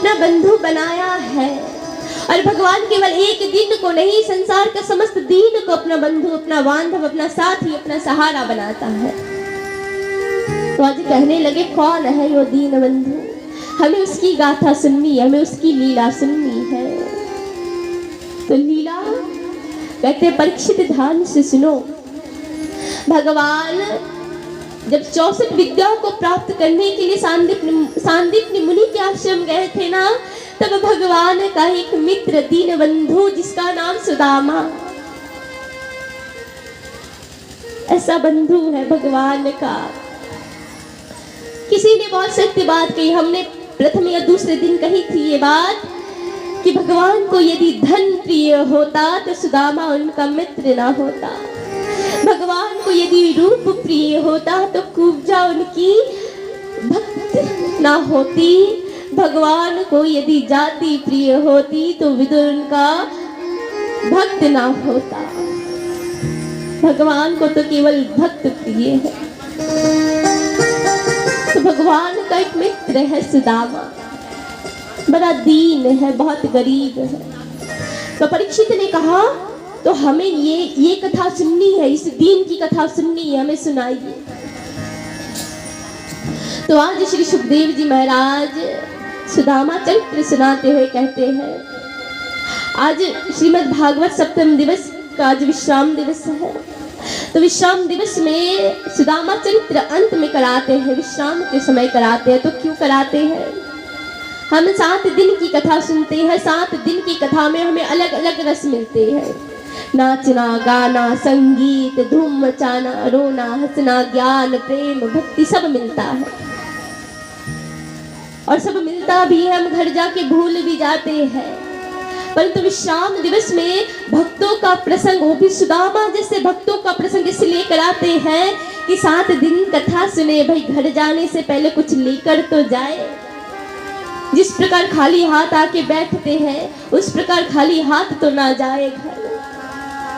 अपना बंधु बनाया है। और भगवान केवल एक दिन को नहीं, संसार का समस्त दीन को अपना बंधु, अपना बांधव, अपना साथी, अपना सहारा बनाता है। तो आज कहने लगे कौन है वो दीन बंधु, हमें उसकी गाथा सुननी है, हमें उसकी लीला सुननी है। तो लीला कहते परीक्षित ध्यान से सुनो। भगवान जब 64 विद्याओं को प्राप्त करने के लिए सांदीपनि मुनि के आश्रम गए थे ना, तब भगवान का एक मित्र दीन बंधु जिसका नाम सुदामा, ऐसा बंधु है भगवान का। किसी ने बहुत सत्य बात कही, हमने प्रथम या दूसरे दिन कही थी ये बात कि भगवान को यदि धन प्रिय होता तो सुदामा उनका मित्र ना होता। भगवान को यदि रूप प्रिय होता तो कुब्जा उनकी भक्त ना होती। भगवान को यदि जाति प्रिय होती तो विदुर उनका भक्त ना होता। भगवान को तो केवल भक्त प्रिय है। तो भगवान का एक मित्र है सुदामा, बड़ा दीन है, बहुत गरीब है। तो परीक्षित ने कहा तो हमें ये कथा सुननी है, इस दीन की कथा सुननी है, हमें सुनाइए। तो आज श्री सुखदेव जी महाराज सुदामा चरित्र सुनाते हुए कहते हैं, आज श्रीमद् भागवत सप्तम दिवस का आज विश्राम दिवस है। तो विश्राम दिवस में सुदामा चरित्र अंत में कराते हैं, विश्राम के समय कराते हैं। तो क्यों कराते हैं? हम 7 दिन की कथा सुनते हैं, 7 दिन की कथा में हमें अलग अलग रस मिलते हैं। नाचना, गाना, संगीत, धूम मचाना, रोना, हंसना, ज्ञान, प्रेम, भक्ति सब मिलता है। और सब मिलता भी है, हम घर जाके भूल भी जाते हैं। परंतु विश्राम दिवस में भक्तों का प्रसंग, वो भी सुदामा जैसे भक्तों का प्रसंग इसलिए कराते हैं कि 7 दिन कथा सुने। भाई घर जाने से पहले कुछ लेकर तो जाए। जिस प्रकार खाली हाथ आके बैठते हैं उस प्रकार खाली हाथ तो ना जाए, घर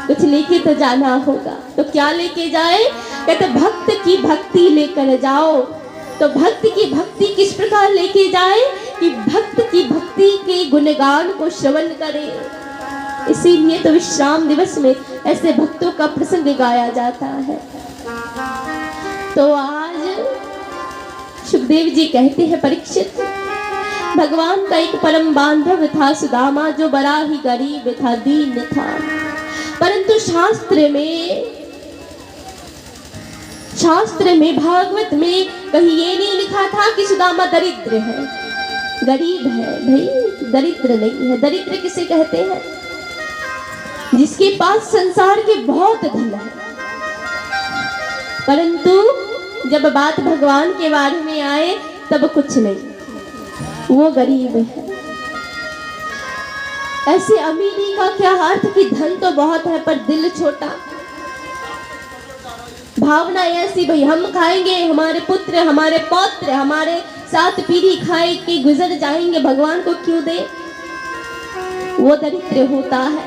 कुछ लेके तो जाना होगा। तो क्या लेके जाए? कहते भक्त की भक्ति लेकर जाओ। तो भक्त की भक्ति किस प्रकार लेके जाए कि भक्त की भक्ति के गुणगान को श्रवण करें। इसीलिए तो विश्राम दिवस में ऐसे भक्तों का प्रसंग गाया जाता है। तो आज सुखदेव जी कहते हैं परीक्षित, भगवान का एक परम बांधव था सुदामा, जो बड़ा ही गरीब था, दीन था। परंतु शास्त्र में भागवत में कहीं ये नहीं लिखा था कि सुदामा दरिद्र है, गरीब है। भाई दरिद्र नहीं है। दरिद्र किसे कहते हैं? जिसके पास संसार के बहुत धन है, परंतु जब बात भगवान के बारे में आए तब कुछ नहीं, वो गरीब है। ऐसे अमीरी का क्या अर्थ कि धन तो बहुत है पर दिल छोटा। भावना ऐसी, भाई हम खाएंगे, हमारे पुत्र, हमारे पौत्र, हमारे 7 पीढ़ी खाए के गुजर जाएंगे, भगवान को क्यों दे? वो दरिद्र होता है।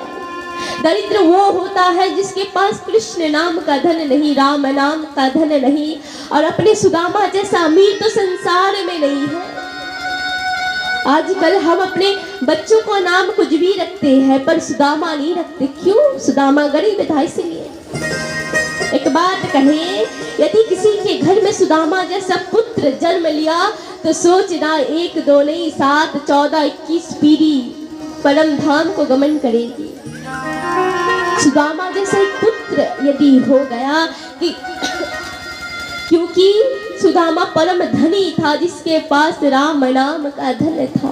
दरिद्र वो होता है जिसके पास कृष्ण नाम का धन नहीं, राम नाम का धन नहीं। और अपने सुदामा जैसा अमीर तो संसार में नहीं है। आजकल हम अपने बच्चों को नाम कुछ भी रखते हैं पर सुदामा नहीं रखते। क्यों? सुदामा गरीब था इसलिए। एक बात कहे, यदि किसी के घर में सुदामा जैसा पुत्र जन्म लिया तो सोचना 1 2 नहीं 7 14 21 पीढ़ी परम धाम को गमन करेगी। सुदामा जैसा एक पुत्र यदि हो गया कि क्योंकि सुदामा परम धनी था, जिसके पास राम नाम का धन था।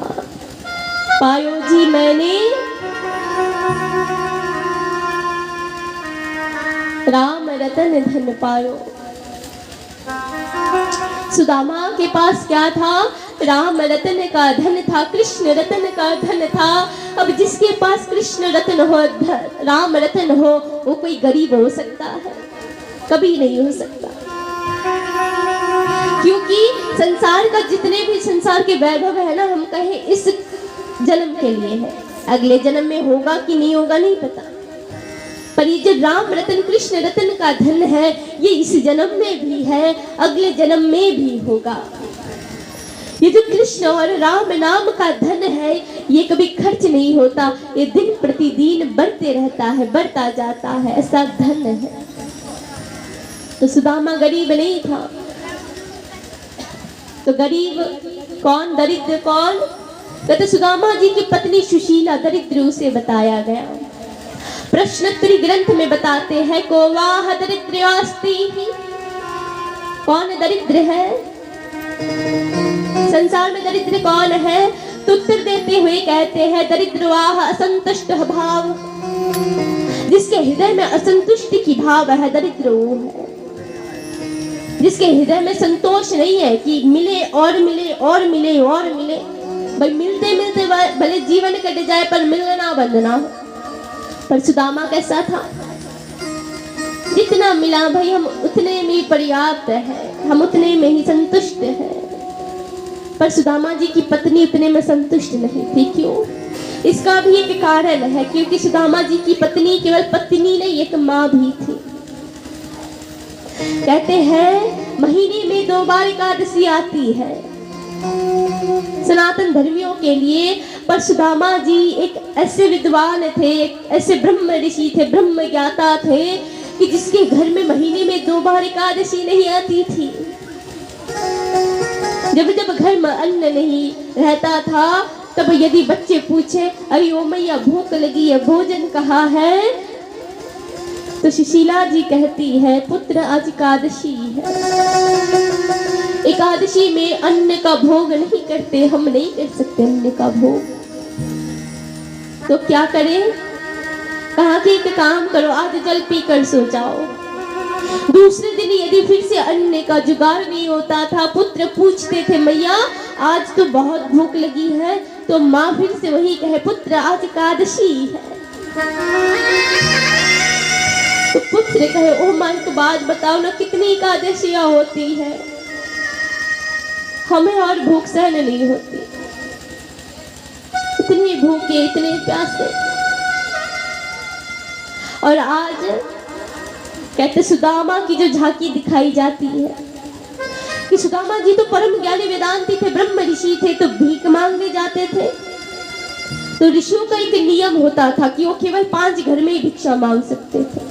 पायो जी मैंने राम रतन धन पायो। सुदामा के पास क्या था? राम रतन का धन था, कृष्ण रतन का धन था। अब जिसके पास कृष्ण रतन हो, राम रतन हो, वो कोई गरीब हो सकता है? कभी नहीं हो सकता। क्योंकि संसार का जितने भी संसार के वैभव है ना, हम कहें इस जन्म के लिए है, अगले जन्म में होगा कि नहीं होगा नहीं पता। पर ये जो राम रतन कृष्ण रतन का धन है, ये इस जन्म में भी है, अगले जन्म में भी होगा। ये जो कृष्ण और राम नाम का धन है, ये कभी खर्च नहीं होता, ये दिन प्रतिदिन बढ़ते रहता है, बढ़ता जाता है, ऐसा धन है। तो सुदामा गरीब नहीं था। तो गरीब कौन, दरिद्र कौन? कहते सुदामा जी की पत्नी सुशीला दरिद्र उसे बताया गया। प्रश्नोत्तरी ग्रंथ में बताते हैं, को वाह दरिद्र्यास्ति, कौन दरिद्र है संसार में? दरिद्र कौन है? तो उत्तर देते हुए कहते हैं, दरिद्रवाह असंतुष्ट भाव, जिसके हृदय में असंतुष्टि की भाव है, दरिद्र वो है। जिसके हृदय में संतोष नहीं है कि मिले और मिले और मिले और मिले, भाई मिलते मिलते भले जीवन कट जाए पर मिलना बंद ना हो। पर सुदामा कैसा था? जितना मिला भाई हम उतने में पर्याप्त है, हम उतने में ही संतुष्ट है। पर सुदामा जी की पत्नी उतने में संतुष्ट नहीं थी। क्यों? इसका भी एक कारण है, क्योंकि सुदामा जी की पत्नी केवल पत्नी नहीं, एक माँ भी थी। कहते हैं महीने में 2 बार एकादशी आती है सनातन धर्मियों के लिए, पर सुदामा जी एक ऐसे विद्वान थे, एक ऐसे ब्रह्म ऋषि थे, ब्रह्म ज्ञाता थे कि जिसके घर में महीने में 2 बार एकादशी नहीं आती थी। जब जब घर में अन्न नहीं रहता था, तब यदि बच्चे पूछे, अरे ओ मैया भूख लगी है, भोजन कहाँ है? तो सुशीला जी कहती है, पुत्र आज एकादशी है, एकादशी में अन्न का भोग नहीं करते, हम नहीं कर सकते अन्न का भोग। तो क्या करें? कहा कि एक काम करो, आज जल पी कर सो जाओ। दूसरे दिन यदि फिर से अन्न का जुगाड़ नहीं होता था, पुत्र पूछते थे, मैया आज तो बहुत भूख लगी है, तो माँ फिर से वही कहे, पुत्र आज एकादशी है। तो पुत्र कहे, ओ माँ तो बात बताओ ना, कितनी एकादशियां होती है, हमें और भूख सहन नहीं होती, इतनी भूखे इतने प्यासे। और आज कहते सुदामा की जो झांकी दिखाई जाती है कि सुदामा जी तो परम ज्ञानी वेदांती थे, ब्रह्म ऋषि थे, तो भीख मांगने जाते थे। तो ऋषियों का एक नियम होता था कि वो केवल 5 घर में भिक्षा मांग सकते थे।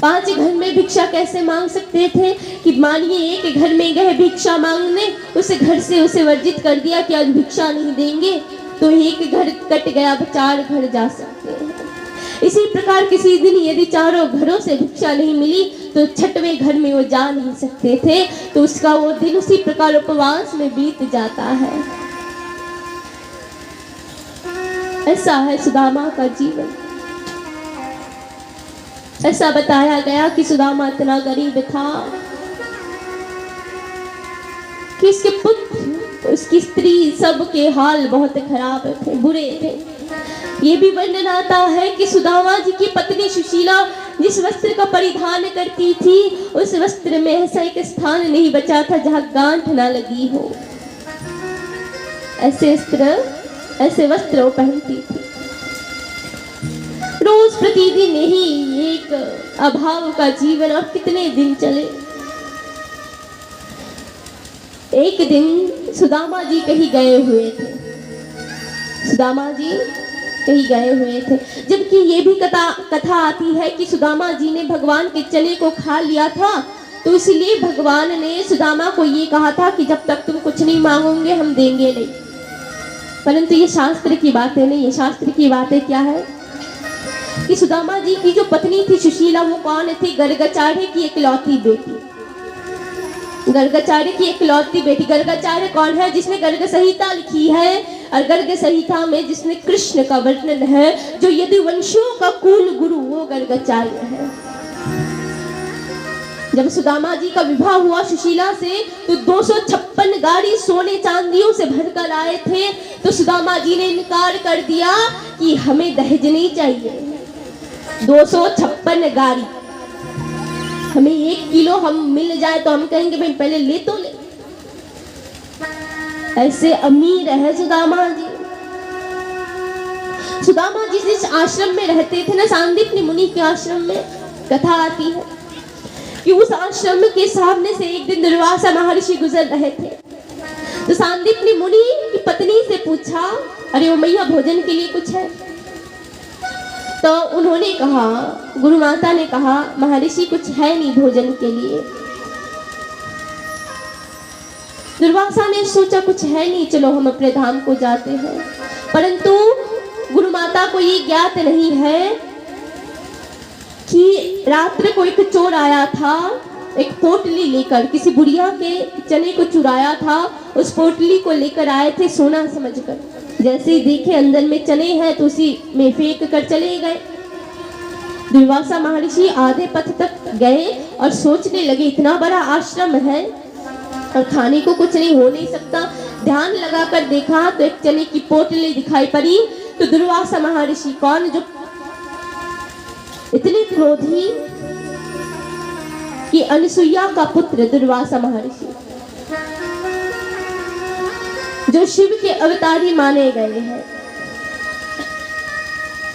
5 घर में भिक्षा कैसे मांग सकते थे कि मानिए एक घर में गए भिक्षा मांगने, उस घर से उसे वर्जित कर दिया कि आज भिक्षा नहीं देंगे, तो एक घर कट गया, 4 घर जा सकते हैं। इसी प्रकार किसी दिन यदि 4 घरों से भिक्षा नहीं मिली, तो 6वें घर में वो जा नहीं सकते थे, तो उसका वो दिन उसी प्रकार उपवास में बीत जाता है। ऐसा है सुदामा का जीवन। ऐसा बताया गया कि सुदामा इतना गरीब था कि उसके पुत्र, उसकी स्त्री, सबके हाल बहुत खराब थे, बुरे थे। ये भी वर्णन आता है कि सुदामा जी की पत्नी सुशीला जिस वस्त्र का परिधान करती थी, उस वस्त्र में ऐसा एक स्थान नहीं बचा था जहां गांठ ना लगी हो। ऐसे वस्त्र वो पहनती थी। रोज प्रतिदिन यही एक अभाव का जीवन, और कितने दिन चले। एक दिन सुदामा जी कहीं गए हुए थे, सुदामा जी कहीं गए हुए थे, जबकि ये भी कथा आती है कि सुदामा जी ने भगवान के चने को खा लिया था, तो इसलिए भगवान ने सुदामा को ये कहा था कि जब तक तुम कुछ नहीं मांगोगे हम देंगे नहीं। परंतु ये शास्त्र की बातें नहीं है। शास्त्र की बातें क्या है कि सुदामा जी की जो पत्नी थी सुशीला, वो कौन थी? गर्गाचार्य की इकलौती बेटी। गर्गाचार्य की इकलौती बेटी। गर्गाचार्य कौन है? जिसने गर्ग संहिता लिखी है, और गर्ग संहिता में जिसने कृष्ण का वर्णन है, जो यदि वंशों का कुल गुरु, वो गर्गाचार्य है। जब सुदामा जी का विवाह हुआ सुशीला से, तो 256 गाड़ी सोने चांदियों से भरकर आए थे, तो सुदामा जी ने इनकार कर दिया कि हमें दहेज नहीं चाहिए। 256 गाड़ी, हमें 1 किलो हम मिल जाए तो हम कहेंगे भाई पहले ले तो ले। ऐसे अमीर है सुदामा जी। सुदामा जी जिस आश्रम में रहते थे ना, सांदीपनि मुनि के आश्रम में, कथा आती है कि उस आश्रम के सामने से एक दिन दुर्वासा महर्षि गुजर रहे थे। तो सांदीप ने मुनि की पत्नी से पूछा, अरे ओ मैया भोजन के लिए कुछ है? तो उन्होंने कहा, गुरु माता ने कहा, महर्षि कुछ है नहीं भोजन के लिए। दुर्वासा ने सोचा कुछ है नहीं, चलो हम अपने धाम को जाते हैं। परंतु गुरु माता को ये ज्ञात नहीं है कि रात्रि को एक चोर आया था, एक पोटली लेकर, किसी बुढ़िया के चने को चुराया था, उस पोटली को लेकर आए थे सोना समझकर। जैसे ही देखे अंदर में चने हैं तो उसी में फेंक कर चले गए। दुर्वासा महर्षि आधे पथ तक गए और सोचने लगे, इतना बड़ा आश्रम है और खाने को कुछ नहीं, हो नहीं सकता। ध्यान लगाकर देखा तो एक चने की पोटली दिखाई पड़ी। तो दुर्वासा महर्षि कौन, जो इतने क्रोधी कि अनसुईया का पुत्र दुर्वासा महर्षि, जो शिव के अवतारी माने गए हैं,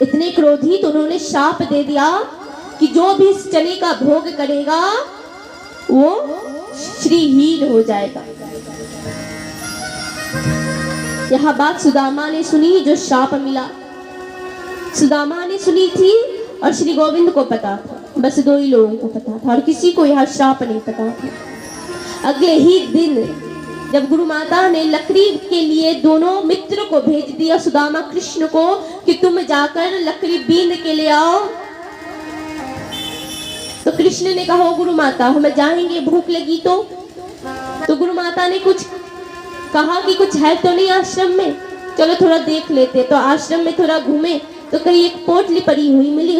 इतने क्रोधी तो उन्होंने शाप दे दिया कि जो भी इस चने का भोग करेगा वो श्रीहीन हो जाएगा। यह बात सुदामा ने सुनी, जो शाप मिला सुदामा ने सुनी थी और श्री गोविंद को पता था, बस दो ही लोगों को पता था और किसी को यह श्राप नहीं पता था। अगले ही दिन जब गुरु माता ने लकड़ी के लिए दोनों मित्र को भेज दिया, सुदामा कृष्ण को, कि तुम जाकर लकड़ी बीन के ले आओ, तो कृष्ण ने कहा, गुरु माता हमें जाएंगे, भूख लगी तो गुरु माता ने कुछ कहा कि कुछ है तो नहीं आश्रम में, चलो थोड़ा देख लेते। तो आश्रम में थोड़ा घूमे तो कहीं एक पोटली पड़ी हुई मिली।